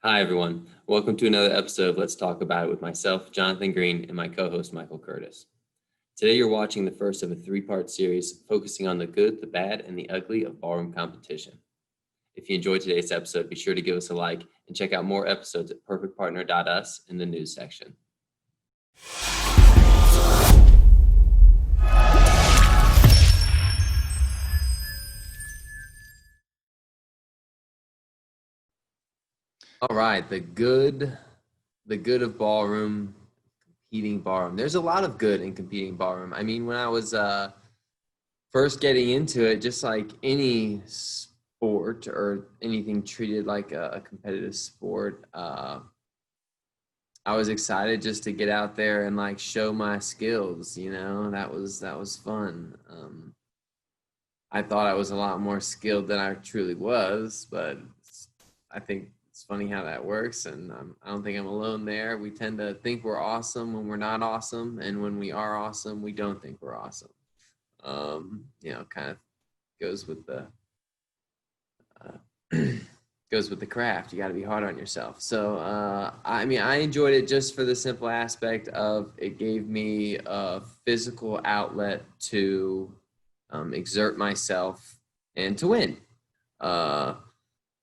Hi, everyone. Welcome to another episode of Let's Talk About It with myself, Jonathan Green, and my co-host, Michael Curtis. Today, you're watching the first of a three-part series focusing on the good, the bad, and the ugly of ballroom competition. If you enjoyed today's episode, be sure to give us a like and check out more episodes at perfectpartner.us in the news section. All right, the good of ballroom, competing ballroom. There's a lot of good in competing ballroom. I mean, when I was first getting into it, just like any sport or anything treated like a competitive sport, I was excited just to get out there and like show my skills. That was fun. I thought I was a lot more skilled than I truly was, but I think it's funny how that works, and I don't think I'm alone there. We tend to think we're awesome when we're not awesome, and when we are awesome, we don't think we're awesome. Kind of goes with the goes with the craft. You got to be hard on yourself. So, I enjoyed it just for the simple aspect of it gave me a physical outlet to exert myself and to win.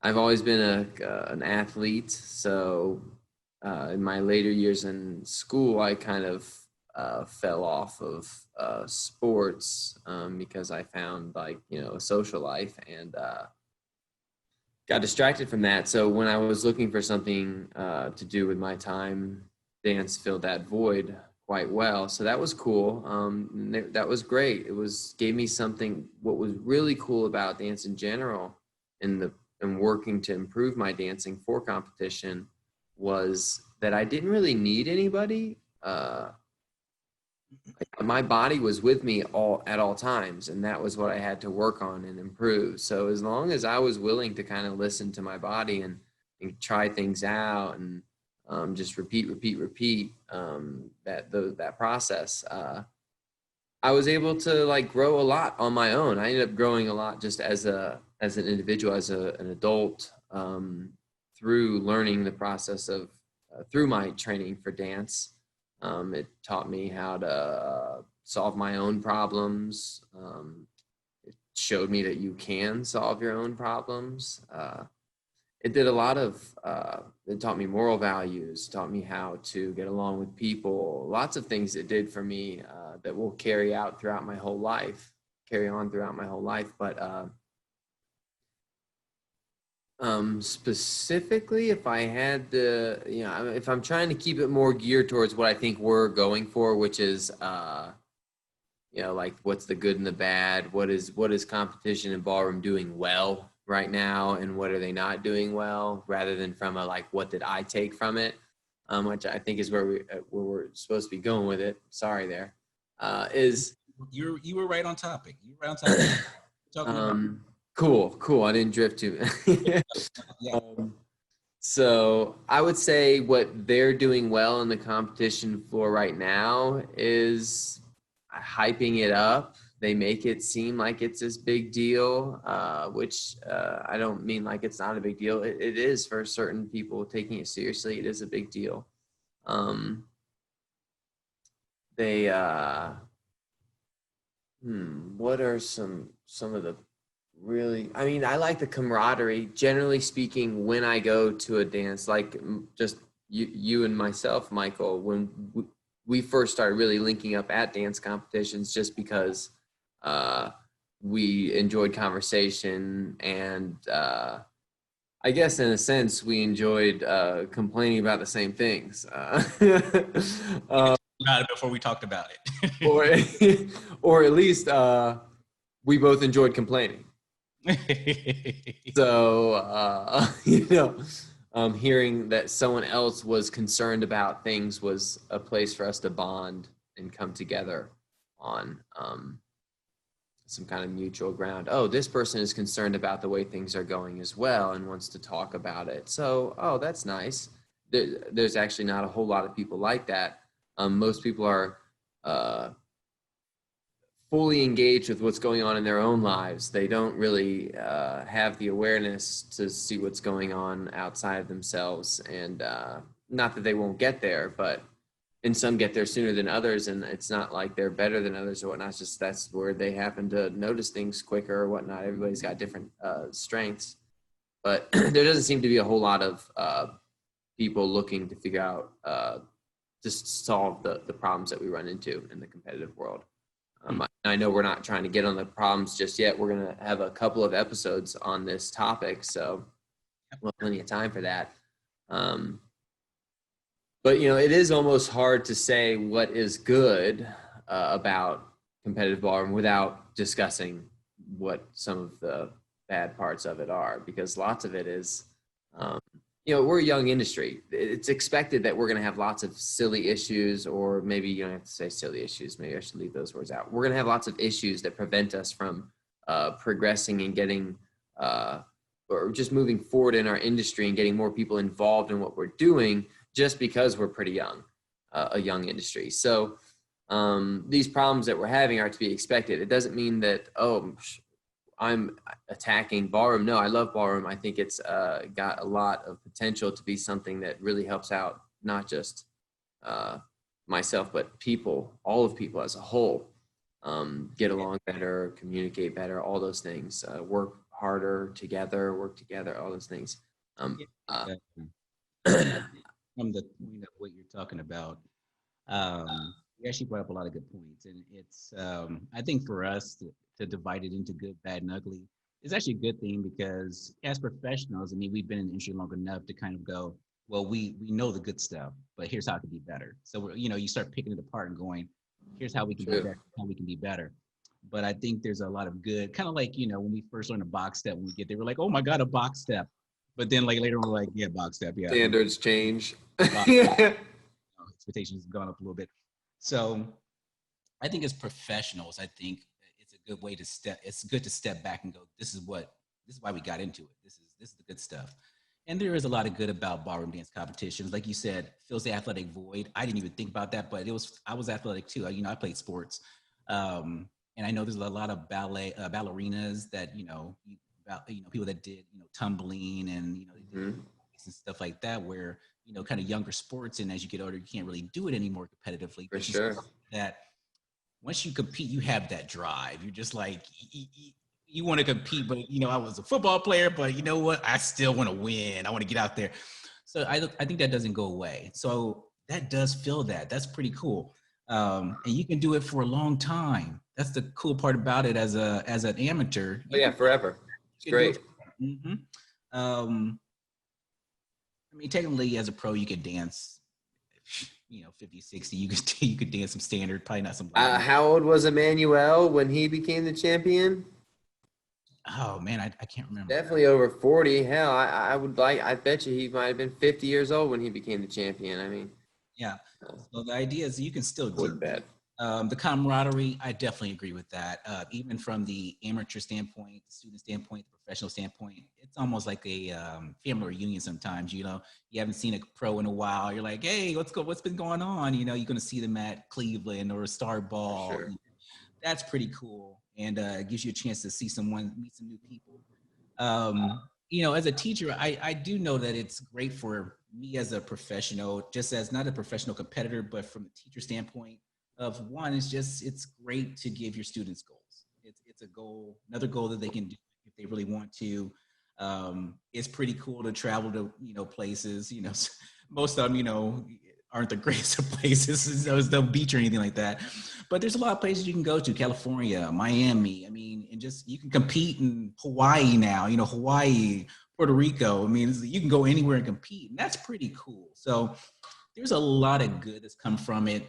I've always been an athlete, so in my later years in school, I kind of fell off of sports because I found a social life and got distracted from that. So when I was looking for something to do with my time, dance filled that void quite well. So that was cool. That was great. Gave me something. What was really cool about dance in general and working to improve my dancing for competition was that I didn't really need anybody. My body was with me at all times, and that was what I had to work on and improve. So as long as I was willing to kind of listen to my body and try things out and just repeat that process, I was able to grow a lot on my own. I ended up growing a lot just as an individual, as an adult, through learning the process of through my training for dance. It taught me how to solve my own problems. It showed me that you can solve your own problems. It did a lot of, it taught me moral values, taught me how to get along with people, lots of things it did for me that will carry on throughout my whole life. But specifically, if I had to, if I'm trying to keep it more geared towards what I think we're going for, which is, what's the good and the bad? What is competition and ballroom doing well right now, and what are they not doing well? Rather than from what did I take from it, which I think is where we're supposed to be going with it. Sorry, there is. You were right on topic. You were right on topic. Cool. I didn't drift too. So I would say what they're doing well on the competition floor right now is hyping it up. They make it seem like it's this big deal, which I don't mean like it's not a big deal. It is for certain people taking it seriously. It is a big deal. What are some of the really, I like the camaraderie. Generally speaking, when I go to a dance, like just you and myself, Michael, when we first started really linking up at dance competitions, just because we enjoyed conversation and I guess in a sense we enjoyed complaining about the same things. About it before we talked about it. or at least we both enjoyed complaining. So, hearing that someone else was concerned about things was a place for us to bond and come together on some kind of mutual ground. Oh, this person is concerned about the way things are going as well and wants to talk about it. So, that's nice. There's actually not a whole lot of people like that. Most people are fully engaged with what's going on in their own lives. They don't really have the awareness to see what's going on outside of themselves. And not that they won't get there, but and some get there sooner than others. And it's not like they're better than others or whatnot. It's just that's where they happen to notice things quicker or whatnot. Everybody's got different strengths, but there doesn't seem to be a whole lot of people looking to figure out just solve the problems that we run into in the competitive world. I know we're not trying to get on the problems just yet. We're going to have a couple of episodes on this topic, so we'll have plenty of time for that. But, it is almost hard to say what is good about competitive ballroom without discussing what some of the bad parts of it are, because lots of it is, we're a young industry. It's expected that we're going to have lots of silly issues, or maybe you don't have to say silly issues. Maybe I should leave those words out. We're going to have lots of issues that prevent us from progressing and getting, or just moving forward in our industry and getting more people involved in what we're doing, just because we're pretty young, a young industry. So these problems that we're having are to be expected. It doesn't mean that, I'm attacking ballroom. No, I love ballroom. I think it's got a lot of potential to be something that really helps out not just myself, but people, all of people as a whole, get along better, communicate better, all those things, work harder together, work together, all those things. From the what you're talking about, you actually brought up a lot of good points, and it's I think for us to divide it into good, bad, and ugly is actually a good thing, because as professionals, I mean, we've been in the industry long enough to kind of go, well, we know the good stuff, but here's how it can be better. So you start picking it apart and going, here's how we can be better, how we can be better. But I think there's a lot of good, kind of like when we first learned a box step, when we get there, we're like, oh my god, a box step. But then like later on, we're like, yeah, box step, yeah. Standards change. Yeah. Expectations have gone up a little bit. So I think as professionals, I think it's a good way to it's good to step back and go, this is why we got into it. This is the good stuff. And there is a lot of good about ballroom dance competitions. Like you said, fills the athletic void. I didn't even think about that, but I was athletic too. I played sports. And I know there's a lot of ballerinas that, people that did, tumbling and, they did and stuff like that, where, kind of younger sports. And as you get older, you can't really do it anymore competitively. For sure. That once you compete, you have that drive. You're just like, you want to compete, but I was a football player, but you know what? I still want to win. I want to get out there. So I think that doesn't go away. So that does fill that. That's pretty cool. And you can do it for a long time. That's the cool part about it as an amateur. Oh yeah, forever. It's great. I mean, technically as a pro, you could dance, 50, 60, you could dance some standard, probably not some. How old was Emmanuel when he became the champion? Oh man, I can't remember. Definitely over 40. Hell, I bet you he might have been 50 years old when he became the champion. I mean, yeah. So the idea is you can still do that. The camaraderie, I definitely agree with that. Even from the amateur standpoint, the student standpoint, the professional standpoint, it's almost like a family reunion sometimes. You haven't seen a pro in a while. You're like, hey, what's been going on? You're going to see them at Cleveland or Star Ball. Sure. That's pretty cool, and it gives you a chance to meet some new people. As a teacher, I do know that it's great for me as a professional, just as not a professional competitor, but from a teacher standpoint. Of one, it's great to give your students goals. It's a goal, another goal that they can do if they really want to. It's pretty cool to travel to places. Most of them aren't the greatest of places. There's no beach or anything like that. But there's a lot of places you can go to: California, Miami. I mean, and just you can compete in Hawaii now. Hawaii, Puerto Rico. I mean, you can go anywhere and compete, and that's pretty cool. So there's a lot of good that's come from it.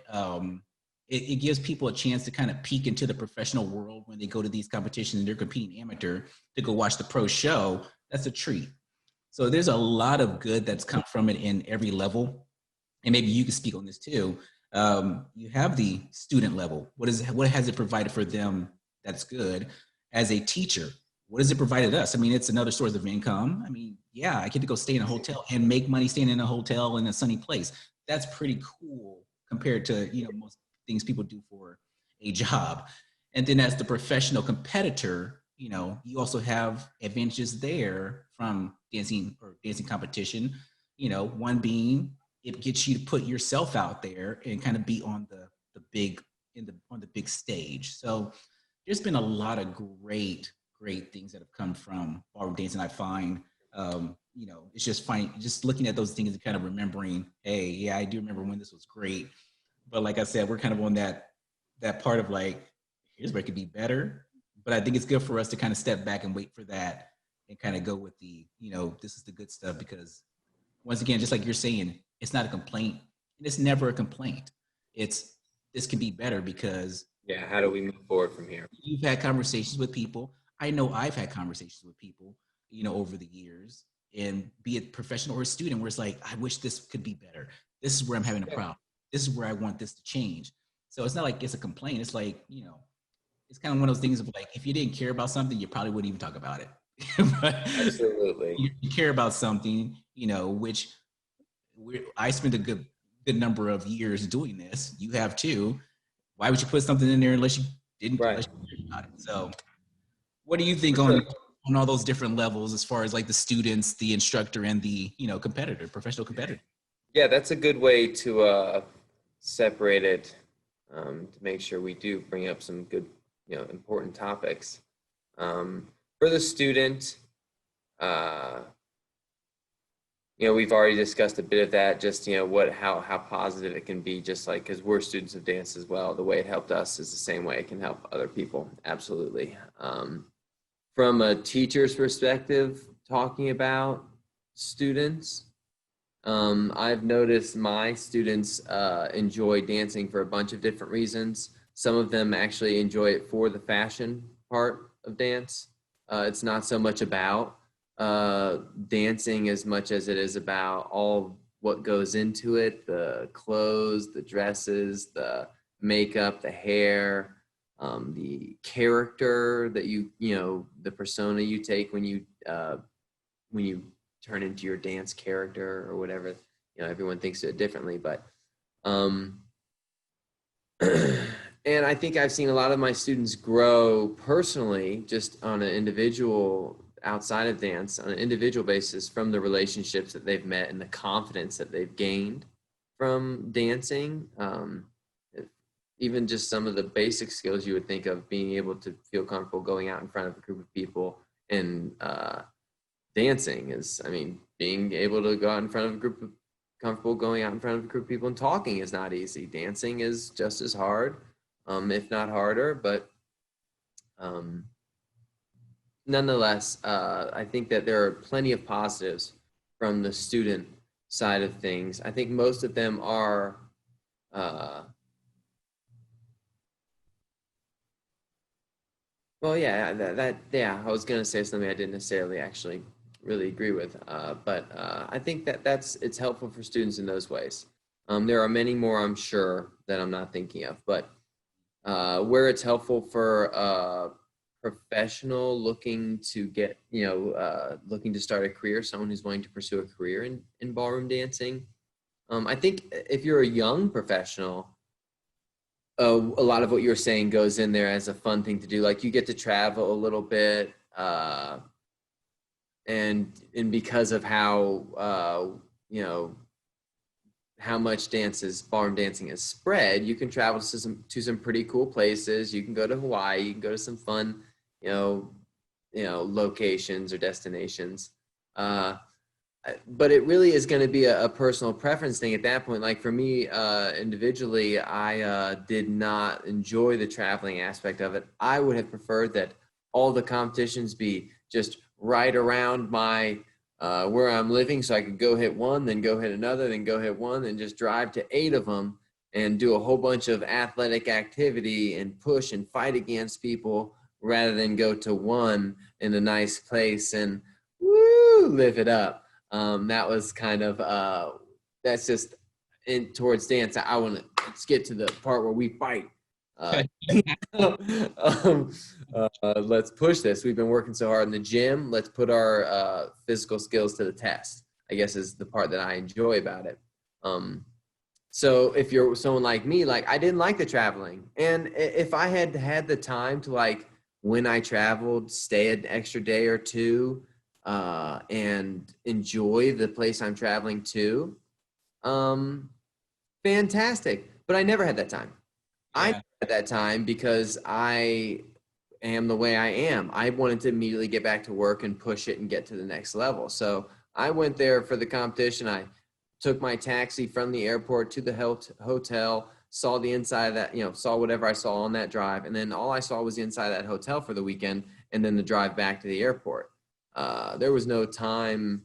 It gives people a chance to kind of peek into the professional world when they go to these competitions and they're competing amateur to go watch the pro show. That's a treat. So there's a lot of good that's come from it in every level. And maybe you can speak on this too. You have the student level. What has it provided for them that's good? As a teacher, what has it provided us? I mean, it's another source of income. I mean, yeah, I get to go stay in a hotel and make money staying in a hotel in a sunny place. That's pretty cool compared to, most things people do for a job. And then as the professional competitor, you know, you also have advantages there from dancing or dancing competition. You know, one being it gets you to put yourself out there and kind of be on the big on the big stage. So there's been a lot of great things that have come from ballroom dancing. I find, you know, it's just fine, just looking at those things and kind of remembering, hey, yeah, I do remember when this was great. But like I said, we're kind of on that part of like, here's where it could be better. But I think it's good for us to kind of step back and wait for that and kind of go with the, you know, this is the good stuff because once again, just like you're saying, it's not a complaint and it's never a complaint. It's this can be better because Yeah. How do we move forward from here? you've had conversations with people. I know I've had conversations with people, you know, over the years, and be it professional or a student, where it's like, I wish this could be better. This is where I'm having a Yeah. problem. This is where I want this to change. So it's not like it's a complaint. It's like, you know, it's kind of one of those things of like, if you didn't care about something, you probably wouldn't even talk about it. But Absolutely. you care about something, you know, which I spent a good number of years doing this. You have too. Why would you put something in there unless you didn't Right. unless you cared about it? So what do you think For sure. on all those different levels as far as like the students, the instructor, and the, you know, competitor, professional competitor? Yeah, that's a good way to separate it, to make sure we do bring up some good, important topics. For the student, uh, we've already discussed a bit of that, just, how positive it can be, just like, because we're students of dance as well. The way it helped us is the same way it can help other people. Absolutely. From a teacher's perspective, talking about students, I've noticed my students enjoy dancing for a bunch of different reasons. Some of them actually enjoy it for the fashion part of dance. It's not so much about dancing as much as it is about all what goes into it, the clothes, the dresses, the makeup, the hair, the character that the persona you take when you turn into your dance character or whatever. Everyone thinks of it differently, but and I think I've seen a lot of my students grow personally, just on an individual, outside of dance, on an individual basis, from the relationships that they've met and the confidence that they've gained from dancing. Even just some of the basic skills you would think of, being able to feel comfortable going out in front of a group of people and dancing is, being able to go out in front of a group of comfortable going out in front of a group of people and talking is not easy. Dancing is just as hard, if not harder, but nonetheless, I think that there are plenty of positives from the student side of things. I think most of them are well, yeah, yeah, I was gonna say something I didn't necessarily actually really agree with, but I think that it's helpful for students in those ways. There are many more, I'm sure, that I'm not thinking of, but where it's helpful for a professional looking to get, looking to start a career, someone who's wanting to pursue a career in ballroom dancing. I think if you're a young professional, a lot of what you're saying goes in there as a fun thing to do. Like, you get to travel a little bit, and because of how how much ballroom dancing is spread, you can travel to some pretty cool places. You can go to Hawaii. You can go to some fun, locations or destinations. But it really is going to be a personal preference thing at that point. Like, for me, individually, I did not enjoy the traveling aspect of it. I would have preferred that all the competitions be just right around my where I'm living, so I could go hit one, then go hit another, then go hit one, and just drive to 8 of them and do a whole bunch of athletic activity and push and fight against people, rather than go to one in a nice place and woo, live it up. That was kind of that's just towards dance. I want to, let's get to the part where we fight. um, let's push this. We've been working so hard in the gym. Let's put our physical skills to the test, I guess, is the part that I enjoy about it. So if you're someone like me, like I didn't like the traveling. And if I had had the time to like when I traveled, stay an extra day or two and enjoy the place I'm traveling to, um, fantastic. But I never had that time. I Yeah. had that time because I am the way I am. I wanted to immediately get back to work and push it and get to the next level. So I went there for the competition. I took my taxi from the airport to the hotel, saw the inside of that, saw whatever I saw on that drive. And then all I saw was the inside of that hotel for the weekend and then the drive back to the airport. There was no time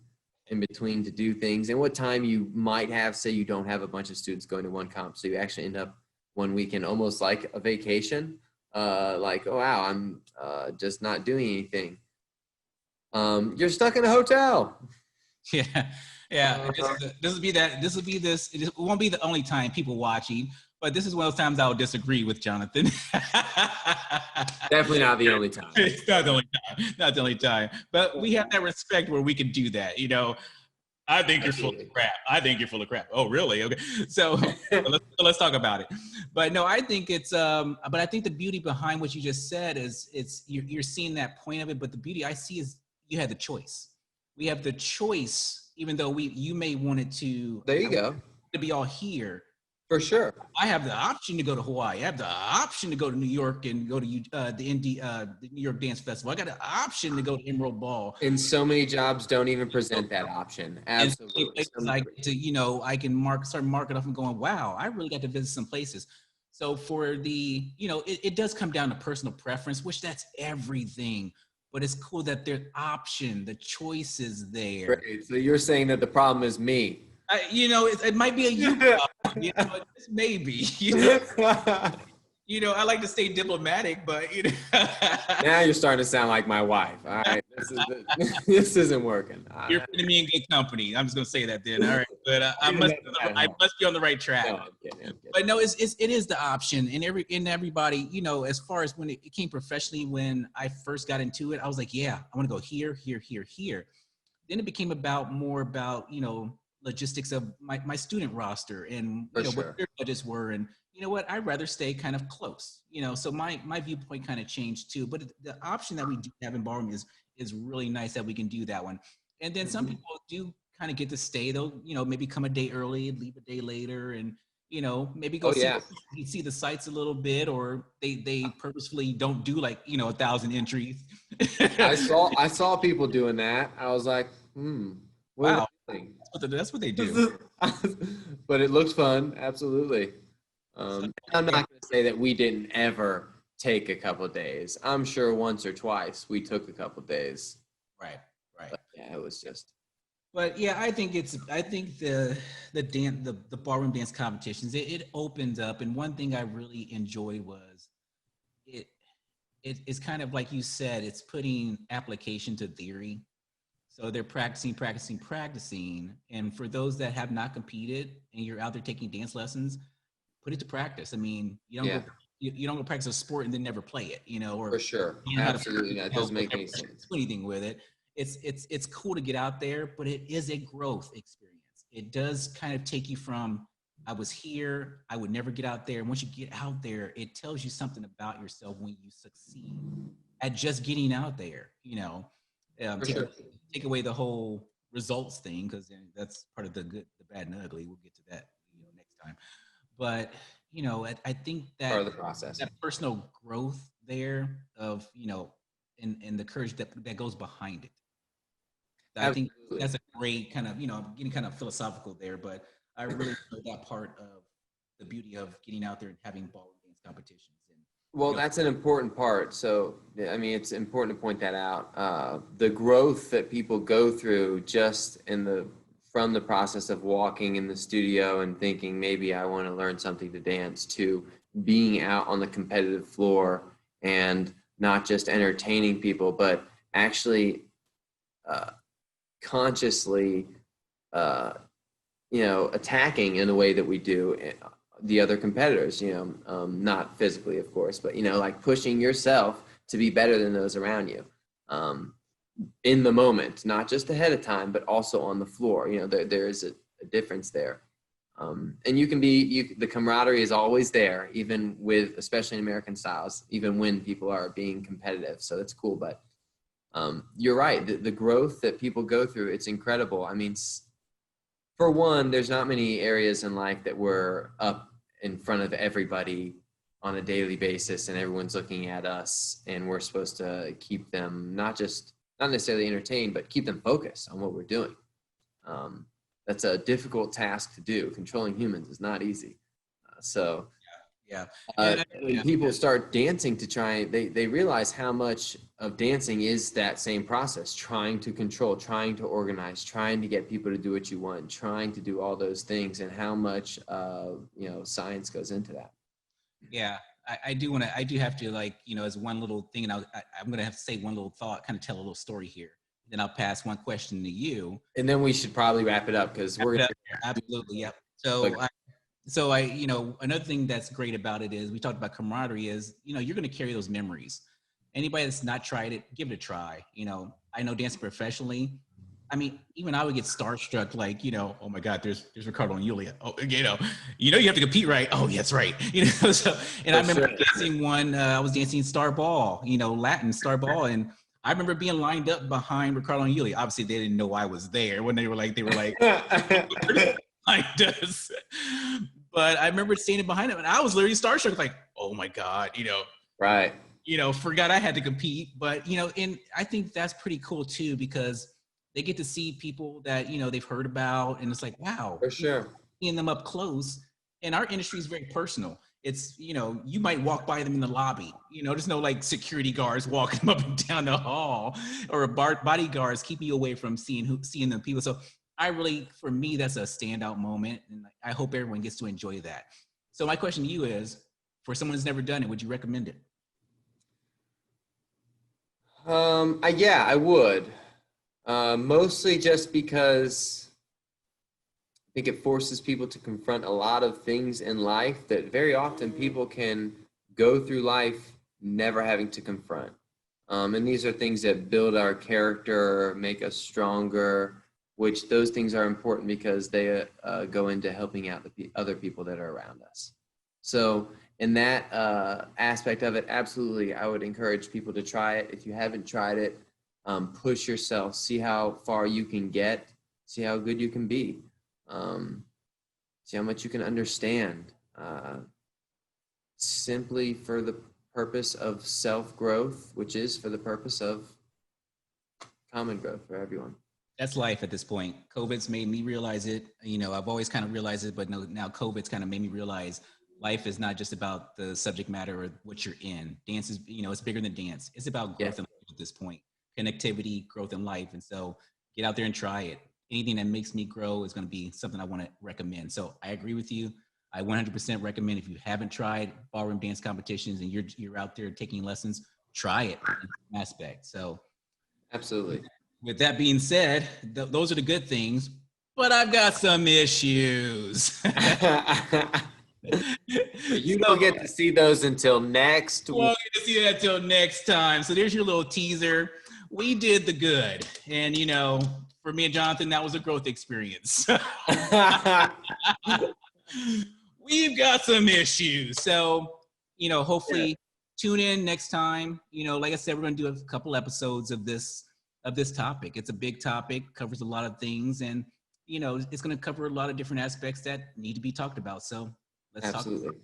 in between to do things. And what time you might have, say you don't have a bunch of students going to one comp. So you actually end up one weekend almost like a vacation. Like, oh, wow, I'm just not doing anything. You're stuck in a hotel. Yeah, yeah. This will be this. It won't be the only time people watching, but this is one of those times I would disagree with Jonathan. Definitely not the only time. It's not the only time. Not the only time. But we have that respect where we can do that. I think you're full of crap. I think you're full of crap. Oh, really? Okay. So let's talk about it. But no, I think it's but I think the beauty behind what you just said is you're seeing that point of it. But the beauty I see is you had the choice. We have the choice, even though you may want it to. There you go. To be all here. For sure. I have the option to go to Hawaii. I have the option to go to New York and go to the New York Dance Festival. I got an option to go to Emerald Ball. And so many jobs don't even present that option. Absolutely. I get to, I can start marking up and going, wow, I really got to visit some places. So for the, it does come down to personal preference, which that's everything. But it's cool that there's option, the choice is there. Great. So you're saying that the problem is me. It might be a you problem. Maybe. I like to stay diplomatic, but Now you're starting to sound like my wife. All right, this isn't working. You're putting me in good company. I'm just gonna say that then. All right, but I must be on the right track. No, I'm kidding. But no, it is the option, and everybody, as far as when it came professionally, when I first got into it, I was like, yeah, I want to go here, here, here, here. Then it became more about logistics of my student roster and what their budgets were, and what, I'd rather stay kind of close. So my viewpoint kind of changed too. But the option that we do have in Ballroom is really nice that we can do that one. And then some people do kind of get to stay. They'll maybe come a day early and leave a day later, and maybe go see the sites a little bit, or they purposefully don't do 1,000 entries. I saw people doing that. I was like, wow. That's what they do. But it looks fun. Absolutely. I'm not going to say that we didn't ever take a couple of days. I'm sure once or twice we took a couple of days. Right. But yeah, it was just. But yeah, I think the ballroom dance competitions, it opens up. And one thing I really enjoyed was it's kind of like you said, it's putting application to theory. So they're practicing. And for those that have not competed and you're out there taking dance lessons, put it to practice. I mean, you don't go practice a sport and then never play it, or for sure. Absolutely. That doesn't make any sense. Do anything with it. It's cool to get out there, but it is a growth experience. It does kind of take you from, I was here, I would never get out there. And once you get out there, it tells you something about yourself when you succeed at just getting out there, take away the whole results thing, because that's part of the good, the bad, and ugly. We'll get to that next time. But I think that part of the process, that personal growth there of and the courage that goes behind it. I think that's a great kind of I'm getting kind of philosophical there, but I really enjoyed that part of the beauty of getting out there and having ballroom dance competitions. Well, that's an important part. So, I mean, it's important to point that out. The growth that people go through just from the process of walking in the studio and thinking, maybe I want to learn something to dance, to being out on the competitive floor and not just entertaining people, but actually consciously, attacking in the way that we do the other competitors, not physically, of course, but, like pushing yourself to be better than those around you in the moment, not just ahead of time, but also on the floor. There is a difference there. And the camaraderie is always there, even with, especially in American styles, even when people are being competitive. So that's cool. But you're right. The growth that people go through, it's incredible. I mean, for one, there's not many areas in life that we're up in front of everybody on a daily basis and everyone's looking at us, and we're supposed to keep them not necessarily entertained, but keep them focused on what we're doing. That's a difficult task to do. Controlling humans is not easy. Yeah. When people start dancing to try, they realize how much of dancing is that same process, trying to control, trying to organize, trying to get people to do what you want, trying to do all those things, and how much science goes into that. Yeah, I do have to, like, as one little thing, and I'm going to have to say one little thought, kind of tell a little story here. Then I'll pass one question to you. And then we should probably wrap it up because we're going to. Absolutely. Yep. So another thing that's great about it is we talked about camaraderie is, you're going to carry those memories. Anybody that's not tried it, give it a try. I know dancing professionally. I mean, even I would get starstruck, like, oh my God, there's Ricardo and Yulia. Oh, you have to compete, right? Oh, yeah, that's right. So, and I remember dancing I was dancing Star Ball, Latin Star Ball. And I remember being lined up behind Ricardo and Yulia. Obviously they didn't know I was there when they were like, behind us. But I remember standing behind him and I was literally starstruck, like, oh my God, right. Forgot I had to compete. But, and I think that's pretty cool too, because they get to see people that, they've heard about, and it's like, wow, for sure, seeing them up close. And our industry is very personal. It's, you might walk by them in the lobby, there's no like security guards walking up and down the hall, or bodyguards keeping you away from seeing the people. So for me, that's a standout moment. And I hope everyone gets to enjoy that. So my question to you is, for someone who's never done it, would you recommend it? Yeah, I would. Mostly just because I think it forces people to confront a lot of things in life that very often people can go through life never having to confront. And these are things that build our character, make us stronger, which those things are important because they go into helping out the other people that are around us. So in that aspect of it, absolutely, I would encourage people to try it. If you haven't tried it, push yourself, see how far you can get, see how good you can be, see how much you can understand, simply for the purpose of self-growth, which is for the purpose of common growth for everyone. That's life at this point. COVID's made me realize it. I've always kind of realized it, but now COVID's kind of made me realize life is not just about the subject matter or what you're in. Dance is, it's bigger than dance. It's about growth in life at this point. Connectivity, growth in life. And so get out there and try it. Anything that makes me grow is going to be something I want to recommend. So I agree with you. I 100% recommend, if you haven't tried ballroom dance competitions and you're out there taking lessons, try it in aspect. So absolutely. With that being said, those are the good things, but I've got some issues. You don't get to see those until next week. We'll get to see that until next time. So there's your little teaser. We did the good. And, for me and Jonathan, that was a growth experience. We've got some issues. So, hopefully tune in next time. Like I said, we're going to do a couple episodes of this topic. It's a big topic, covers a lot of things, and, it's going to cover a lot of different aspects that need to be talked about. So let's talk. Absolutely.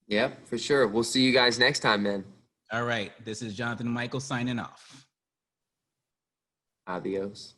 Yep, for sure. We'll see you guys next time, man. All right. This is Jonathan and Michael signing off. Adios.